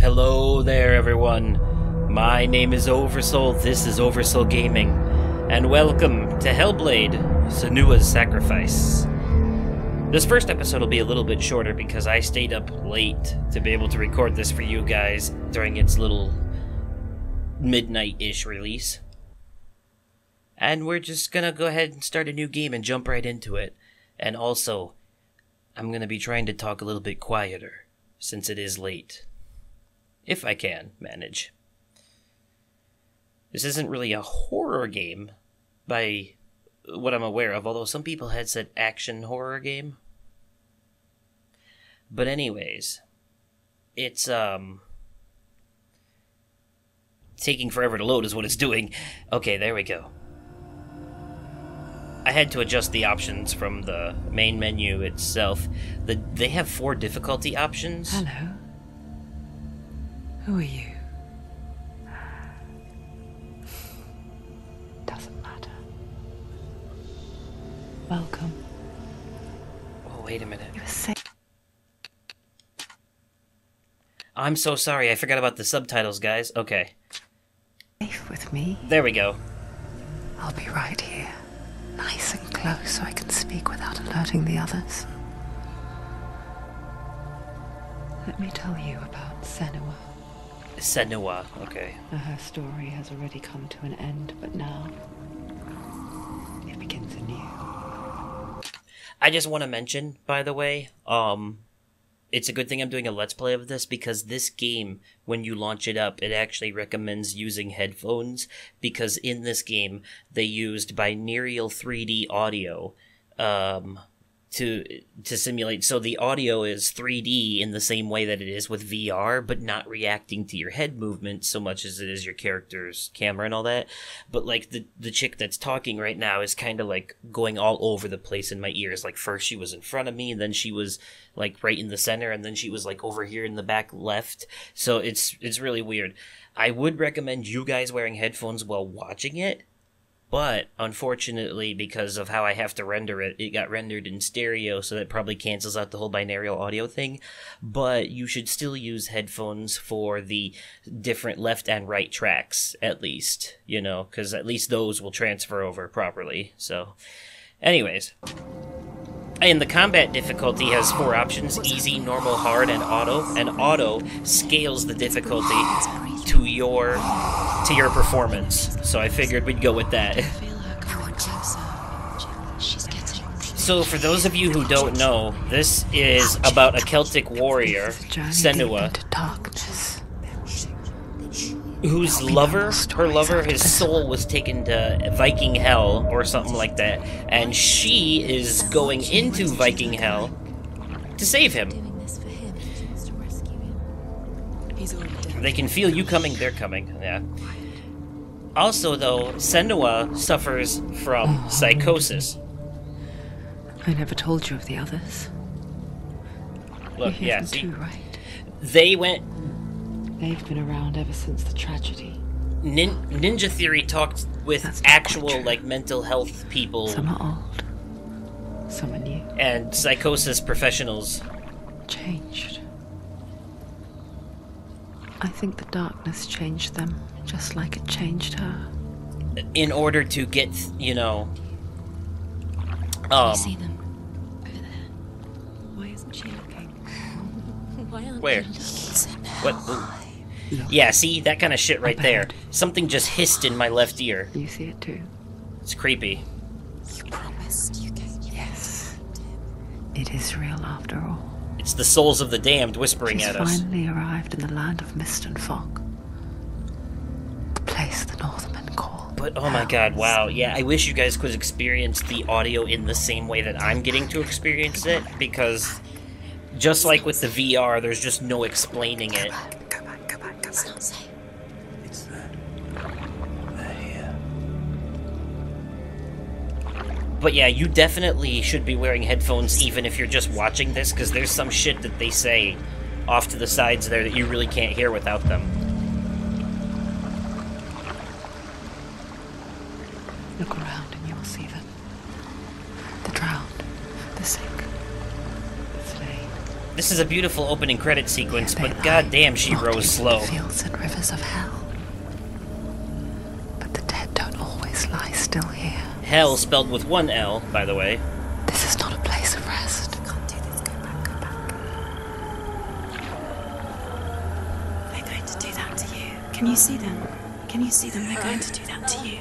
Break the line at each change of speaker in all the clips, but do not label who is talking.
Hello there, everyone. My name is Oversoul, this is Oversoul Gaming, and welcome to Hellblade, Senua's Sacrifice. This first episode will be a little bit shorter because I stayed up late to be able to record this for you guys during its little midnight-ish release. And we're just gonna go ahead and start a new game and jump right into it. And also, I'm gonna be trying to talk a little bit quieter, since it is late. If I can manage. This isn't really a horror game, by what I'm aware of, although some people had said action horror game. But anyways, it's, taking forever to load is what it's doing. Okay, there we go. I had to adjust the options from the main menu itself. They have 4 difficulty options.
Hello. Who are you? Doesn't matter. Welcome.
Oh, wait a minute.
You were safe.
I'm so sorry, I forgot about the subtitles, guys. Okay.
Safe with me.
There we go.
I'll be right here. Nice and close so I can speak without alerting the others. Let me tell you about Senua.
Senua, okay.
Her story has already come to an end, but now it begins anew.
I just want to mention, by the way, it's a good thing I'm doing a Let's Play of this, because this game, when you launch it up, it actually recommends using headphones, because in this game, they used binaural 3D audio, to simulate, so the audio is 3D in the same way that it is with VR, but not reacting to your head movement so much as it is your character's camera and all that. But like the chick that's talking right now is kind of like going all over the place in my ears. Like first she was in front of me, and then she was like right in the center, and then she was like over here in the back left. So it's really weird. I would recommend you guys wearing headphones while watching it. But, unfortunately, because of how I have to render it, it got rendered in stereo, so that probably cancels out the whole binaural audio thing. But you should still use headphones for the different left and right tracks, at least, you know, because at least those will transfer over properly. So, anyways. And the combat difficulty has 4 options: easy, normal, hard, and auto. And auto scales the difficulty to your performance. So I figured we'd go with that. So for those of you who don't know, this is about a Celtic warrior, Senua, whose his soul was taken to Viking Hell or something like that, and she is going into Viking Hell to save him. They can feel you coming, they're coming, yeah. Also, though, Senua suffers from psychosis.
I never told you of the others.
Look,
You
yeah,
them
see,
too, right?
they went...
They've been around ever since the tragedy.
Ninja Theory talked with
That's not
actual,
quite true.
like, mental health people
Some are old. Some are new.
and psychosis professionals.
Changed. I think the darkness changed them, just like it changed her.
In order to get, you know...
You see them over there. Why isn't she looking? Why aren't
Where?
you looking?
What? Ooh. Yeah, see? That kind of shit right there. Something just hissed in my left ear.
You see it too?
It's creepy.
You promised you gave me.
Yes. It is real after all.
It's the souls of the damned whispering
She's
at us.
finally arrived in the land of mist and fog. The place the Northmen call.
But, oh my god, wow. Yeah, I wish you guys could experience the audio in the same way that I'm getting to experience it, because just like with the VR, there's just no explaining it.
Go back.
It's not safe.
It's there. They're here.
But yeah, you definitely should be wearing headphones even if you're just watching this, because there's some shit that they say off to the sides there that you really can't hear without them.
Look around and you will see them. The drowned, the sick, the slain.
This is a beautiful opening credit sequence,
Here they
but
lie,
goddamn, she
locked
rose
into
slow.
the fields and rivers of hell. But the dead don't always lie still here.
Hell spelled with one L, by the way.
This is not a place of rest.
I can't do this. Go back, go back. They're going to do that to you. Can you see them? Can you see them? They're going to do that to you.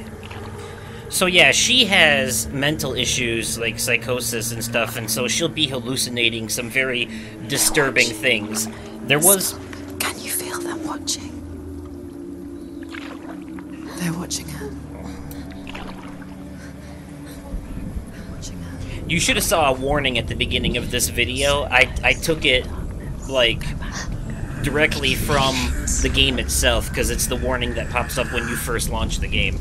So yeah, she has mental issues like psychosis and stuff, and so she'll be hallucinating some very disturbing things. There was...
Can you feel them watching? They're watching her.
You should have saw a warning at the beginning of this video. I took it, like, directly from the game itself, because it's the warning that pops up when you first launch the game.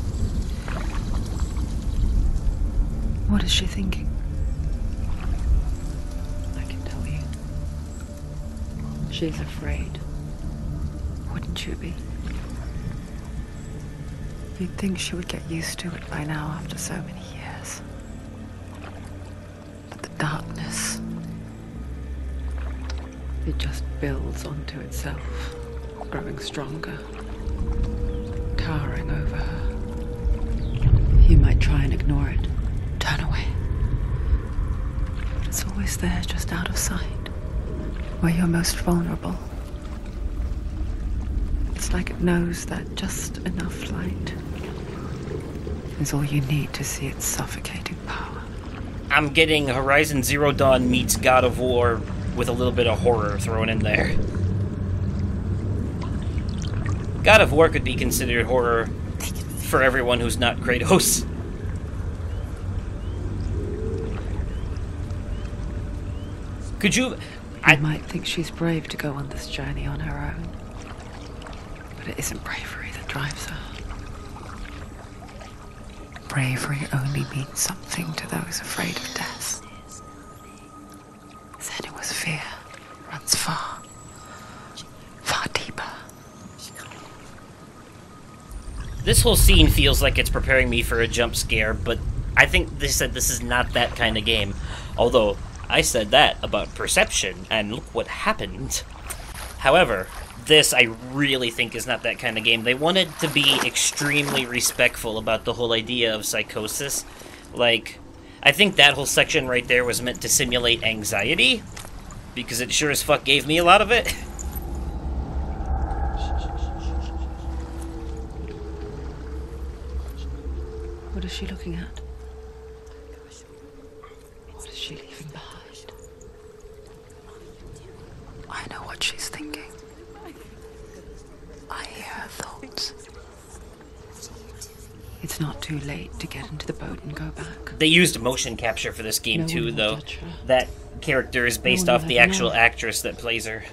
What is she thinking?
I can tell you. She's afraid.
Wouldn't you be? You'd think she would get used to it by now after so many years. But the darkness...
It just builds onto itself, growing stronger, towering over her. You might try and ignore it.
Turn away. But it's always there, just out of sight. Where you're most vulnerable. It's like it knows that just enough light is all you need to see its suffocating power.
I'm getting Horizon Zero Dawn meets God of War with a little bit of horror thrown in there. God of War could be considered horror for everyone who's not Kratos. Could you...
I might think she's brave to go on this journey on her own. But it isn't bravery that drives her. Bravery only means something to those afraid of death. Senua's fear runs far, far deeper.
This whole scene feels like it's preparing me for a jump scare, but I think they said this is not that kind of game. Although, I said that about Perception, and look what happened. However, this I really think is not that kind of game. They wanted to be extremely respectful about the whole idea of psychosis. Like, I think that whole section right there was meant to simulate anxiety, because it sure as fuck gave me a lot of it.
What is she looking at? What is she leaving behind? I know what she's thinking. I hear her thoughts. It's not too late to get into the boat and go back.
They used motion capture for this game
No
too,
one will
though.
touch her.
That character is based
one
off
will
the
ever
actual
know.
actress that plays her.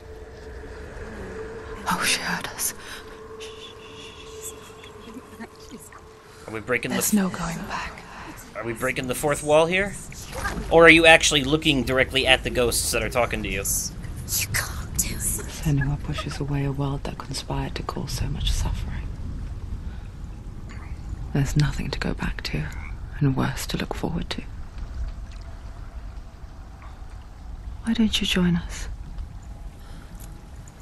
Oh, she heard us.
Are we breaking
There's
the...
no going back.
Are we breaking the fourth wall here? Or are you actually looking directly at the ghosts that are talking to you?
You can't do it.
Senua pushes away a world that conspired to cause so much suffering.
There's nothing to go back to, and worse to look forward to. Why don't you join us?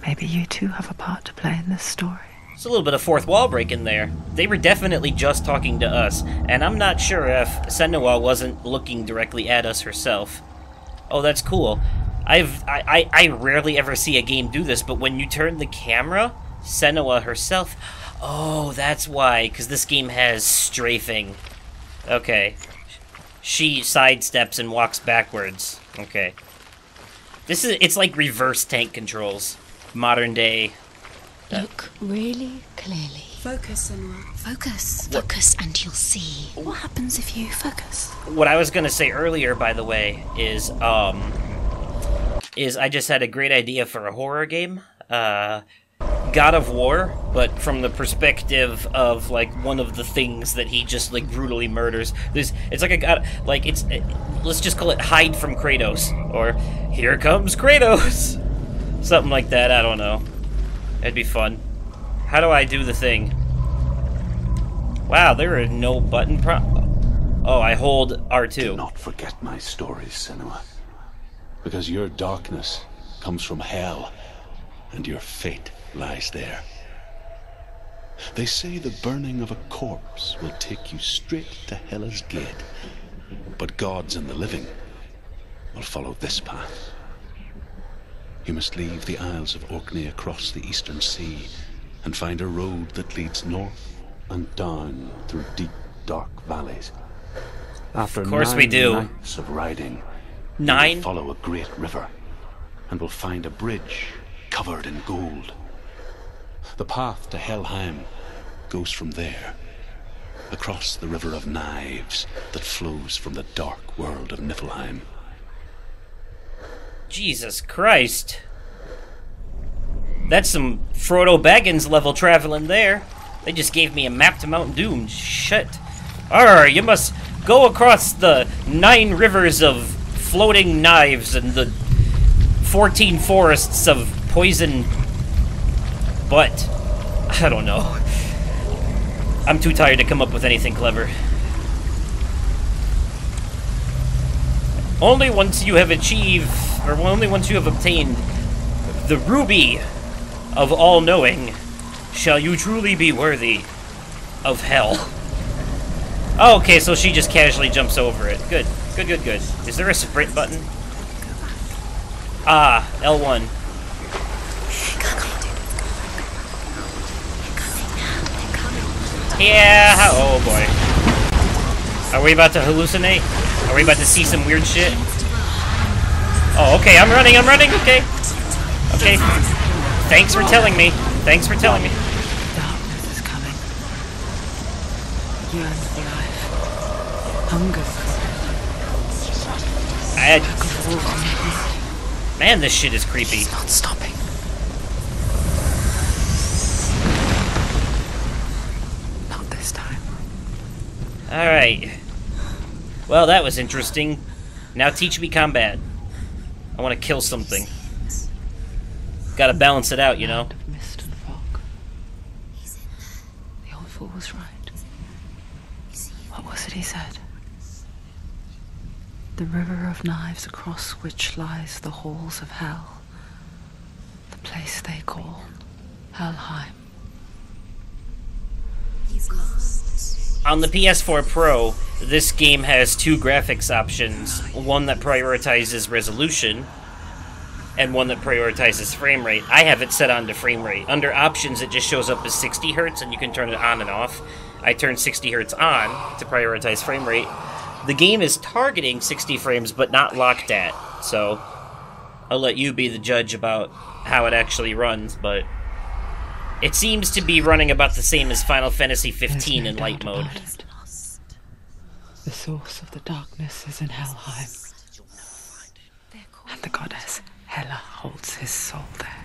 Maybe you too have a part to play in this story.
It's a little bit of fourth wall break in there. They were definitely just talking to us, and I'm not sure if Senua wasn't looking directly at us herself. Oh, that's cool. I rarely ever see a game do this, but when you turn the camera, Senua herself... Oh, that's why, because this game has strafing. Okay. She sidesteps and walks backwards. Okay. It's like reverse tank controls. Modern day.
Look really clearly. Focus, Senua. Focus. Focus and you'll see. What happens if you focus?
What I was gonna say earlier, by the way, is I just had a great idea for a horror game. God of War, but from the perspective of, like, one of the things that he just, like, brutally murders. It's like a god, like, let's just call it Hide from Kratos, or Here Comes Kratos! Something like that, I don't know. It'd be fun. How do I do the thing? Wow, there are no button Oh, I hold R2.
Do not forget my stories, Senua. Because your darkness comes from hell, and your fate lies there. They say the burning of a corpse will take you straight to Hela's gate, but gods and the living will follow this path. You must leave the Isles of Orkney across the eastern sea and find a road that leads north and down through deep, dark valleys. After
Of course
9
we do.
nights of riding,
9?
you will follow a great river and will find a bridge covered in gold. The path to Helheim goes from there, across the river of knives that flows from the dark world of Niflheim.
Jesus Christ. That's some Frodo Baggins level traveling there. They just gave me a map to Mount Doom. Shit. Arr, you must go across the 9 rivers of floating knives and the 14 forests of poison butt. I don't know. I'm too tired to come up with anything clever. Only once you have achieved, or only once you have obtained the ruby of all-knowing, shall you truly be worthy of hell. Oh, okay, so she just casually jumps over it. Good, good, good, good. Is there a sprint button? Ah, L1. Yeah, oh boy. Are we about to hallucinate? Are we about to see some weird shit? Oh, okay, I'm running, okay. Okay. Thanks for telling me. Thanks for telling me.
Darkness is coming. Yearns for life. Hungers for it.
Man, this shit is creepy.
She's not stopping. Not this time.
Alright. Well, that was interesting. Now teach me combat. I want to kill something. Gotta balance it out, you know.
Land of mist and fog. The old fool was right. What was it he said? The river of knives across which lies the halls of hell. The place they call Helheim.
He's lost.
On the PS4 Pro, this game has 2 graphics options. One that prioritizes resolution, and one that prioritizes frame rate. I have it set on to frame rate. Under options, it just shows up as 60 Hz, and you can turn it on and off. I turned 60 Hz on to prioritize frame rate. The game is targeting 60 frames, but not locked at, so I'll let you be the judge about how it actually runs, but it seems to be running about the same as Final Fantasy 15 in light mode.
The source of the darkness is in Helheim, and the goddess Hela holds his soul there.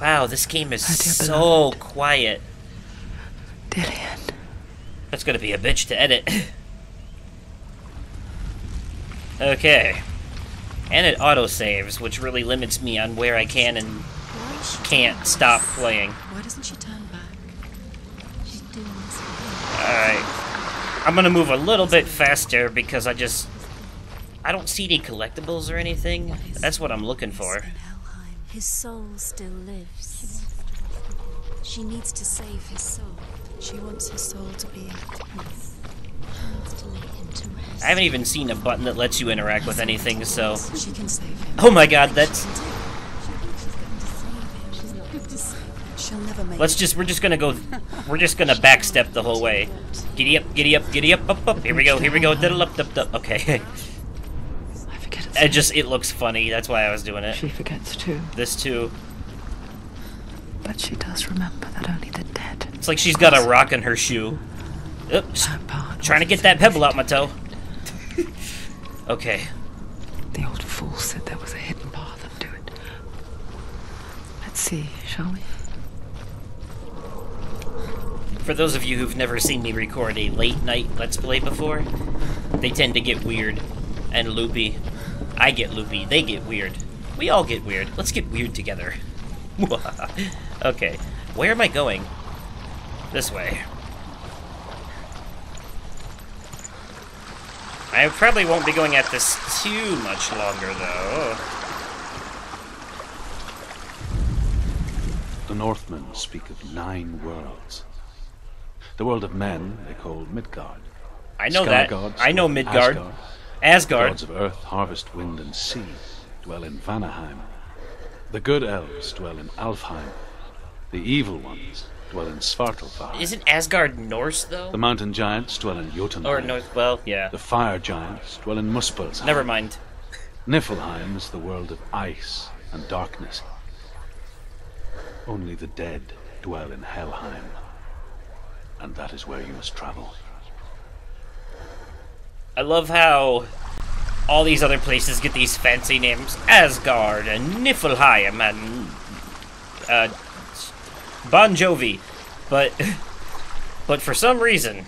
Wow, this game is
My dear
so
beloved.
quiet.
Dillion.
That's gonna be a bitch to edit. Okay. And it autosaves, which really limits me on where I can and can't stop playing.
Why doesn't she turn back? She's doing this for him.
Alright. I'm gonna move a little bit faster because I don't see any collectibles or anything. That's what I'm looking for.
In Helheim, his soul still lives. She needs to save his soul. She wants his soul to be at peace. She needs to lay him to rest.
I haven't even seen a button that lets you interact with anything, so...
She can save him.
Oh my god, that's...
She'll never make
We're just gonna backstep the whole way. Giddy up, giddy up, giddy up, up, up. Here we go, diddle up, up, up. Okay.
I forget
It looks funny, that's why I was doing it.
She forgets too,
This too.
but she does remember that only the dead.
It's like she's got a rock in her shoe. Oops.
Her part
Trying to
was
get that pebble out my toe. Okay.
The old fool said there was a hidden path up to it. Let's see, shall we?
For those of you who've never seen me record a late night Let's Play before, they tend to get weird and loopy. I get loopy, they get weird. We all get weird. Let's get weird together. Okay, where am I going? This way. I probably won't be going at this too much longer, though.
The Northmen speak of 9 worlds. The world of men they call Midgard.
I know
Sky
that.
gods
I know
dwell in
Midgard.
The
Asgard.
gods of earth, harvest, wind, and sea dwell in Vanaheim. The good elves dwell in Alfheim. The evil ones dwell in Svartalfheim.
Isn't Asgard Norse, though?
The mountain giants dwell in Jotunheim.
Or North, well, yeah.
The fire giants dwell in Muspelheim.
Never mind.
Niflheim is the world of ice and darkness. Only the dead dwell in Helheim. And that is where you must travel.
I love how all these other places get these fancy names. Asgard and Niflheim and Bon Jovi. But for some reason,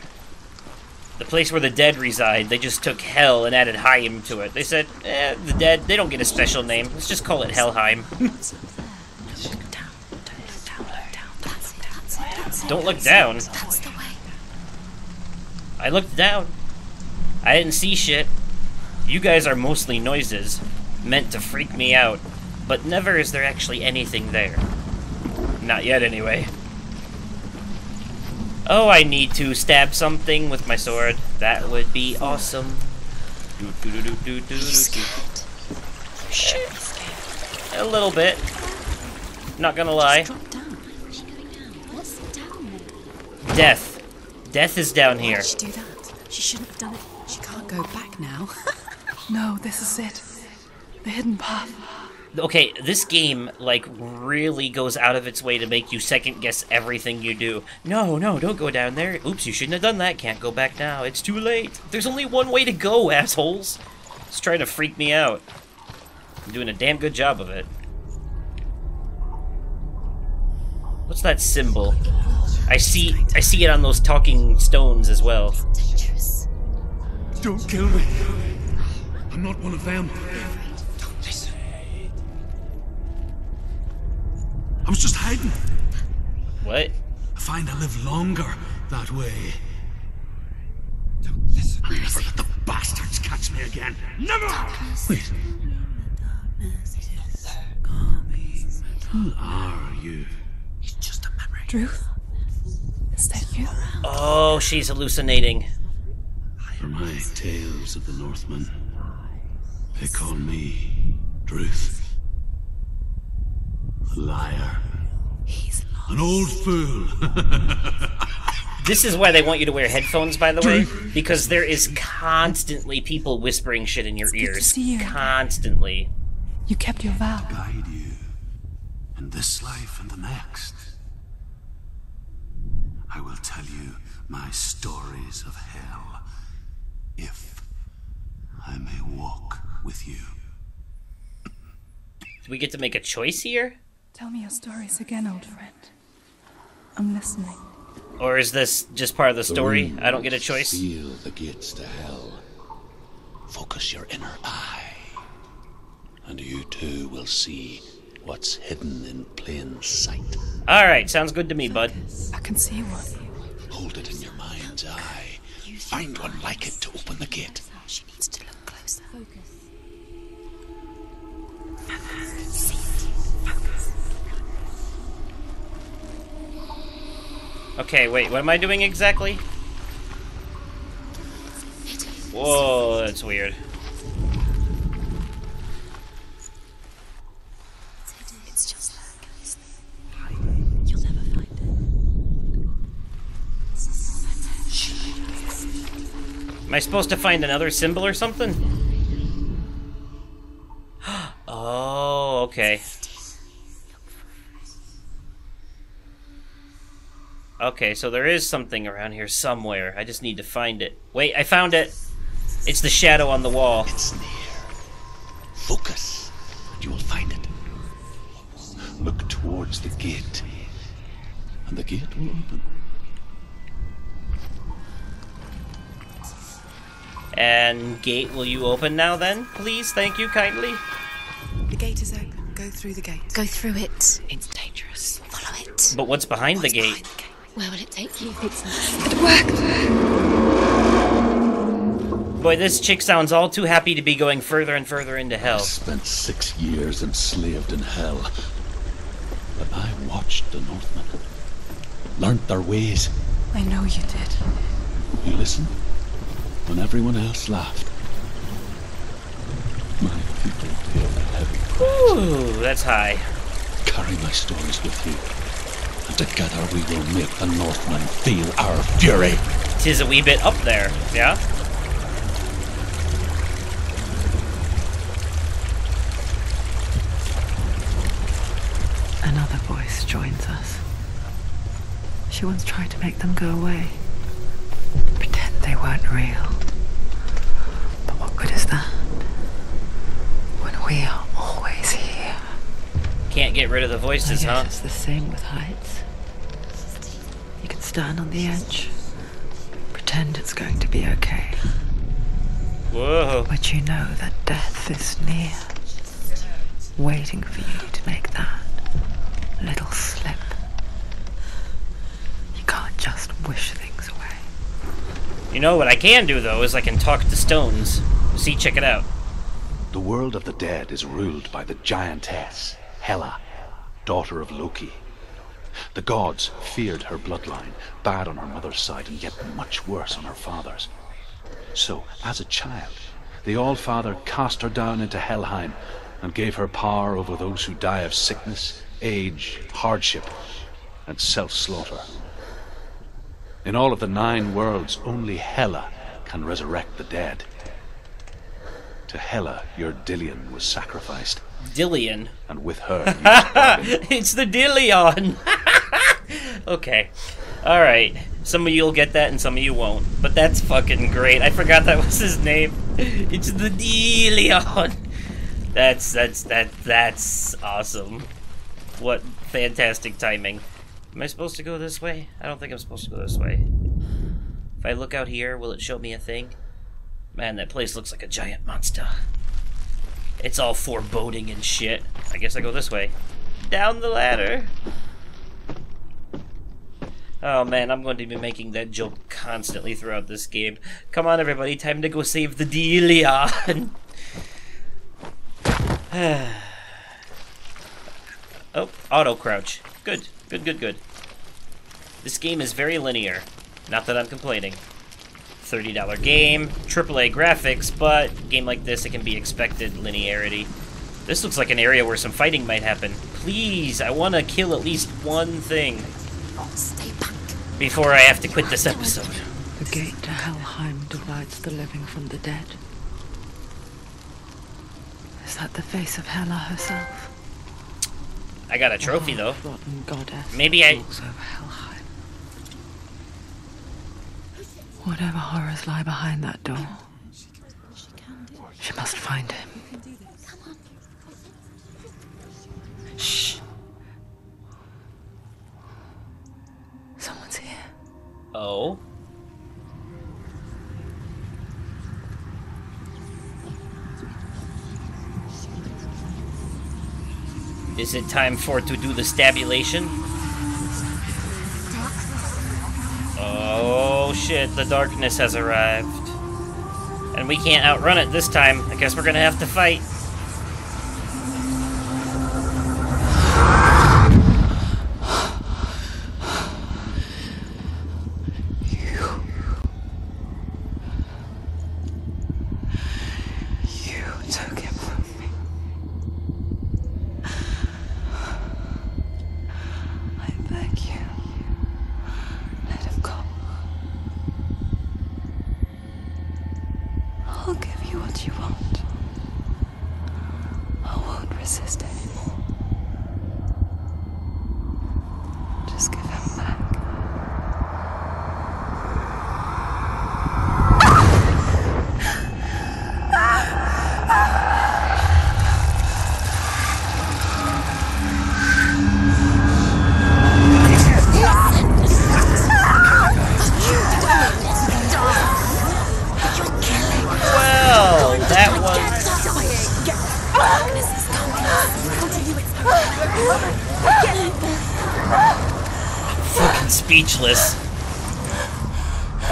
the place where the dead reside, they just took Hell and added Heim to it. They said, the dead, they don't get a special name. Let's just call it Helheim. Don't look down.
That's the way.
I looked down. I didn't see shit. You guys are mostly noises, meant to freak me out, but never is there actually anything there. Not yet, anyway. Oh, I need to stab something with my sword. That would be awesome. A little bit. Not gonna lie.
Drop down. Where's she going down? What's down there?
Death. Death is down
Why
here.
did she do that? She shouldn't have done it.
She can't go back now. No, this is it. The hidden path.
Okay, this game, like, really goes out of its way to make you second-guess everything you do. No, don't go down there. Oops, you shouldn't have done that. Can't go back now. It's too late. There's only one way to go, assholes. It's trying to freak me out. I'm doing a damn good job of it. What's that symbol? I see it on those talking stones as well.
Dangerous.
Don't kill me. I'm not one of them. Don't listen. I was just hiding.
What?
I find I live longer that way. Don't listen. I'll never let the bastards catch me again. Never! Wait. Who are you? It's just a memory.
Druth? Is that you?
Oh, she's hallucinating.
For my tales of the Northmen, they call me Druth. A liar.
He's lost.
An old fool.
This is why they want you to wear headphones, by the way, because there is constantly people whispering shit in your
good to
ears.
see you.
Constantly.
You kept your vow.
Guide you in this life and the next. I will tell you my stories of hell, if I may walk with you.
Do we get to make a choice here?
Tell me your stories again, old friend. I'm listening.
Or is this just part of the story? I don't get a choice?
Feel the gates to hell. Focus your inner eye, and you too will see what's hidden in plain sight.
Alright, sounds good to me, bud.
I can see one.
Hold it in your mind's eye. Find one like it to open the gate.
She needs to look closer. Focus.
Okay, wait, what am I doing exactly? Whoa, that's weird.
It's just there. You'll never find it.
Am I supposed to find another symbol or something? Oh, okay. Okay, so there is something around here somewhere. I just need to find it. Wait, I found it! It's the shadow on the wall.
It's near. Focus, and you will find it. Look towards the gate, and the gate will open.
And gate, will you open now then? Please, thank you kindly.
The gate is open. Go through the gate.
Go through it.
It's dangerous.
Follow it.
But what's behind the
What's
gate?
behind the gate?
Where will it take you?
It worked.
Boy, this chick sounds all too happy to be going further and further into
I
hell.
spent 6 years enslaved in hell. But I watched the Northmen. Learned their ways.
I know you did.
You listened when everyone else laughed. My people paid a heavy price.
Ooh, that's high.
Carry my stories with you. And together we will make the Northmen feel our fury.
'Tis a wee bit up there, yeah?
Another voice joins us. She once tried to make them go away. Pretend they weren't real. But what good is that? When we are always here.
Can't get rid of the voices,
I guess
huh?
it's the same with heights. You can stand on the edge, pretend it's going to be okay.
Whoa.
But you know that death is near, waiting for you to make that little slip. You can't just wish things away.
You know what I can do, though, is I can talk to stones. See, check it out.
The world of the dead is ruled by the giantess, Hela, daughter of Loki. The gods feared her bloodline, bad on her mother's side and yet much worse on her father's. So, as a child, the All-Father cast her down into Helheim and gave her power over those who die of sickness, age, hardship, and self-slaughter. In all of the 9 worlds, only Hela can resurrect the dead. To Hela, your Dillion was sacrificed,
Dillion.
and with her you was bargained.
It's the Dillion! Okay. Alright. Some of you'll get that and some of you won't. But that's fucking great. I forgot that was his name. It's the Dillion! That's awesome. What fantastic timing. Am I supposed to go this way? I don't think I'm supposed to go this way. If I look out here, will it show me a thing? Man, that place looks like a giant monster. It's all foreboding and shit. I guess I go this way. Down the ladder. Oh man, I'm going to be making that joke constantly throughout this game. Come on everybody, time to go save the Dillion. Oh, auto crouch. Good, good, good, good. This game is very linear. Not that I'm complaining. $30 game, AAA graphics, but a game like this, it can be expected linearity. This looks like an area where some fighting might happen. Please, I want to kill at least one thing
Stay back.
before I have to quit this episode.
The gate to Helheim divides the living from the dead. Is that the face of Hela herself?
I got a trophy though.
Rotten goddess
Maybe I...
walks over Helheim. Whatever horrors lie behind that door, she must find him. Shh. Someone's here.
Oh? Is it time for to do the stabulation? Oh shit, the darkness has arrived. And we can't outrun it this time. I guess we're gonna have to fight.
You took him from me. I beg you, let him go. I'll give you what you want. I won't resist anymore. Just give him back.
Well, that was fucking speechless.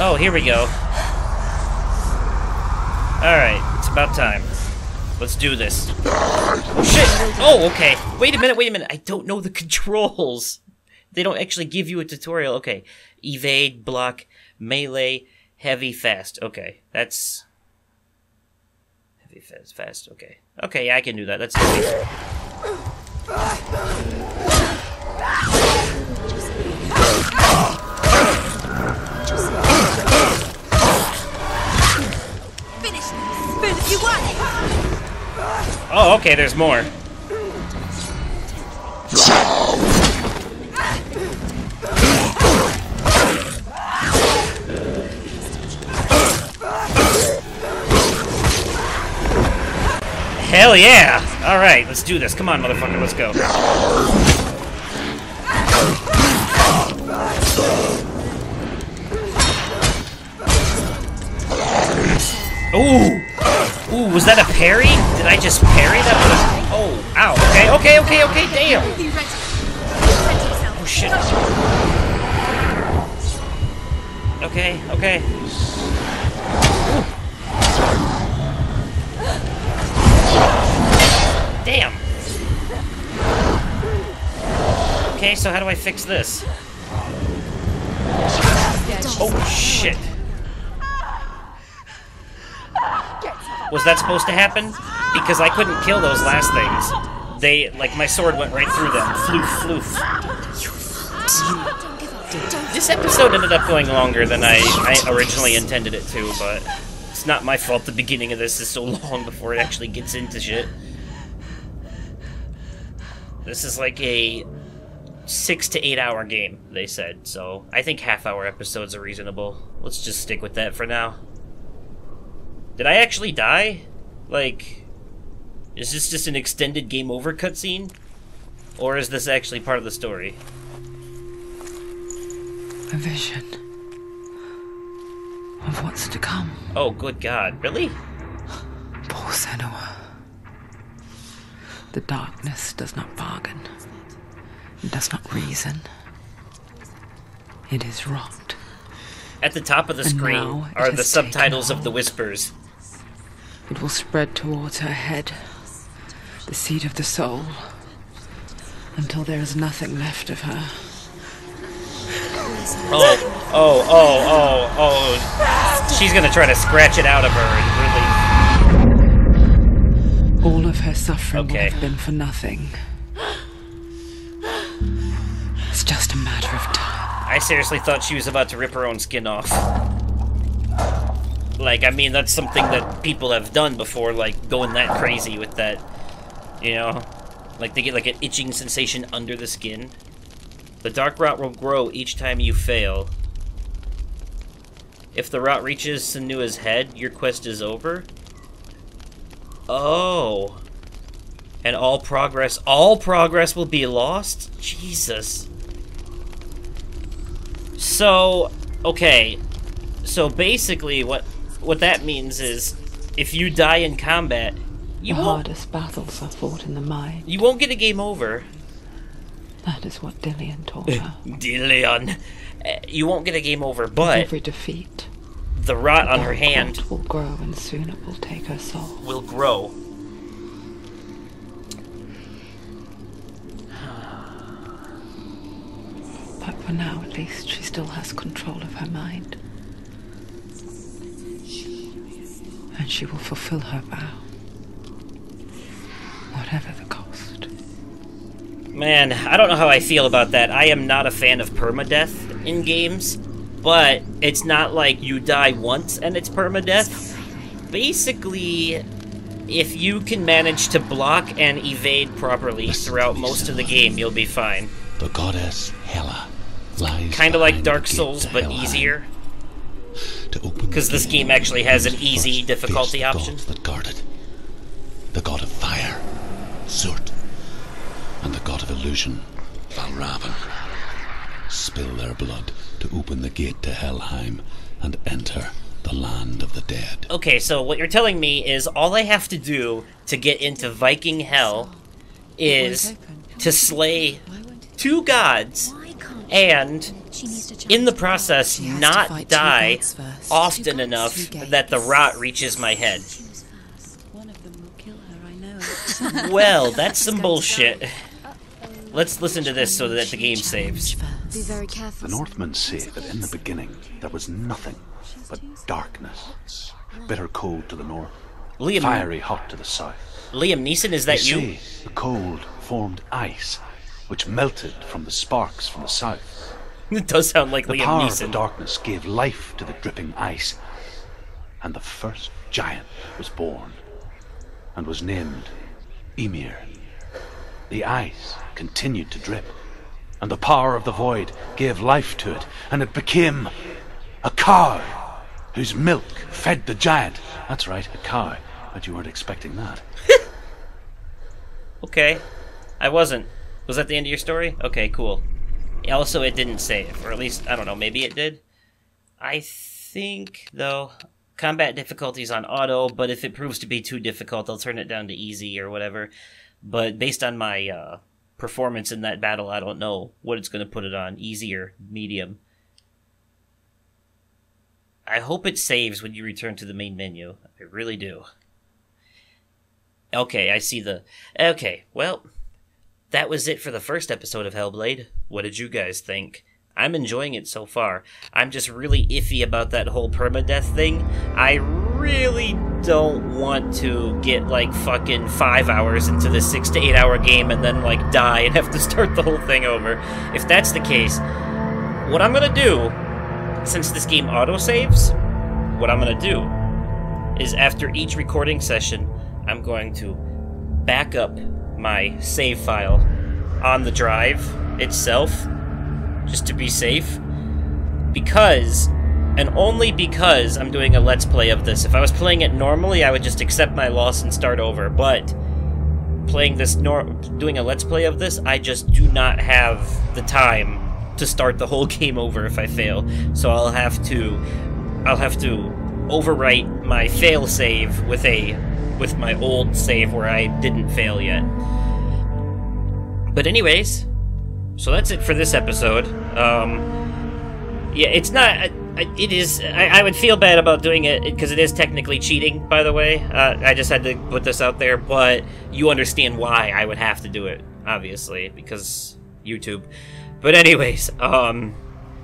Oh, here we go. Alright, it's about time. Let's do this. Oh, shit! Oh, okay. Wait a minute. I don't know the controls. They don't actually give you a tutorial. Okay. Evade, block, melee, heavy, fast. Okay, that's... Heavy, fast, okay. Okay, yeah, I can do that. That's easy.
You won!
Oh, okay, there's more. Hell yeah! Alright, let's do this. Come on, motherfucker, let's go. Ooh! Ooh, was that a parry? Did I just parry that? Oh, ow. Okay, damn! Oh, shit. Okay. Ooh. Damn! Okay, so how do I fix this? Oh, shit. Was that supposed to happen? Because I couldn't kill those last things. They, like, my sword went right through them. Floof. This episode ended up going longer than I originally intended it to, but it's not my fault the beginning of this is so long before it actually gets into shit. This is like a 6 to 8 hour game, they said, so I think half-hour episodes are reasonable. Let's just stick with that for now. Did I actually die? Like, is this just an extended game over cutscene? Or is this actually part of the story?
A vision of what's to come.
Oh, good God. Really?
Poor Senua. The darkness does not bargain. It does not reason. It is wrought.
At the top of the screen are the subtitles of the whispers.
It will spread towards her head, the seat of the soul, until there is nothing left of her.
Oh. She's gonna try to scratch it out of her and really...
All of her suffering would have been for nothing. It's just a matter of time.
I seriously thought she was about to rip her own skin off. Like, I mean, that's something that people have done before, like, going that crazy with that, you know? Like, they get, like, an itching sensation under the skin. The dark rot will grow each time you fail. If the rot reaches Senua's head, your quest is over? Oh. And all progress will be lost? Jesus. So, okay. So, basically, what that means is, if you die in combat,
the hardest battles are fought in the mind.
You won't get a game over.
That is what DILLLIIIIOOOOOON taught her.
DILLLIIIIIOOOOOON. You won't get a game over, but...
With every defeat,
the rot on her hand
will grow, and soon it will take her soul.
Will grow.
But for now, at least, she still has control of her mind. And she will fulfill her vow. Whatever the cost.
Man, I don't know how I feel about that. I am not a fan of permadeath in games, but it's not like you die once and it's permadeath. Basically, if you can manage to block and evade properly throughout most of the game, you'll be fine.
The goddess Hela lies
kind of like Dark
the gate
Souls,
to
but
Helheim.
easier.
Because
this game actually has an easy difficulty option.
That guard it. The god of fire, Surt, and the god of illusion, Valravan, spill their blood to open the gate to Helheim and enter the land of the dead.
Okay, so what you're telling me is all I have to do to get into Viking Hell is to slay 2 gods and in the process, not die often enough that the rot reaches my head.
One of them will kill her, I know.
Well, that's some bullshit. Let's listen to this so that the game saves.
Be very careful.
The Northmen say that in the beginning there was nothing but darkness. Bitter cold to the north, fiery hot to the south.
Liam Neeson, is that you?
They say the cold formed ice, which melted from the sparks from the south.
It does sound like
The
Liam
power of
Neeson.
the darkness gave life to the dripping ice, and the first giant was born, and was named Ymir. The ice continued to drip, and the power of the void gave life to it, and it became a cow, whose milk fed the giant. That's right, a cow. But you weren't expecting that.
Okay. I wasn't. Was that the end of your story? Okay, cool. Also, it didn't save, or at least, I don't know, maybe it did? I think, though, combat difficulty's on auto, but if it proves to be too difficult, I'll turn it down to easy or whatever. But based on my performance in that battle, I don't know what it's going to put it on, easy or medium. I hope it saves when you return to the main menu. I really do. Okay, I see the... Okay, well, that was it for the first episode of Hellblade. What did you guys think? I'm enjoying it so far. I'm just really iffy about that whole permadeath thing. I really don't want to get, like, fucking 5 hours into this 6 to 8 hour game and then, like, die and have to start the whole thing over. If that's the case, what I'm gonna do, since this game autosaves, what I'm gonna do is after each recording session, I'm going to back up my save file on the drive itself, just to be safe, because, and only because, I'm doing a Let's Play of this. If I was playing it normally, I would just accept my loss and start over, but playing this, doing a Let's Play of this, I just do not have the time to start the whole game over if I fail, so I'll have to overwrite my fail save with my old save where I didn't fail yet. But anyways, so that's it for this episode. Yeah, it's not... It is... I would feel bad about doing it, because it is technically cheating, by the way. I just had to put this out there, but you understand why I would have to do it, obviously, because YouTube. But anyways,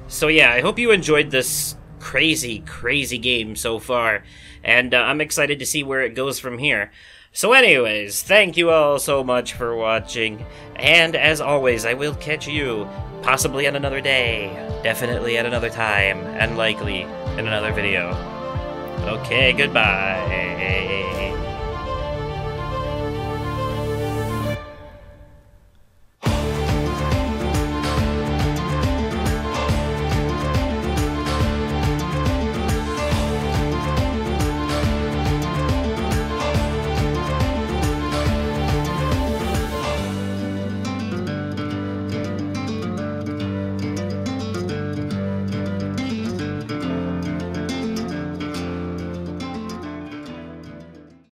so yeah, I hope you enjoyed this crazy, crazy game so far, and I'm excited to see where it goes from here. So anyways, thank you all so much for watching, and as always, I will catch you possibly on another day, definitely at another time, and likely in another video. Okay, goodbye.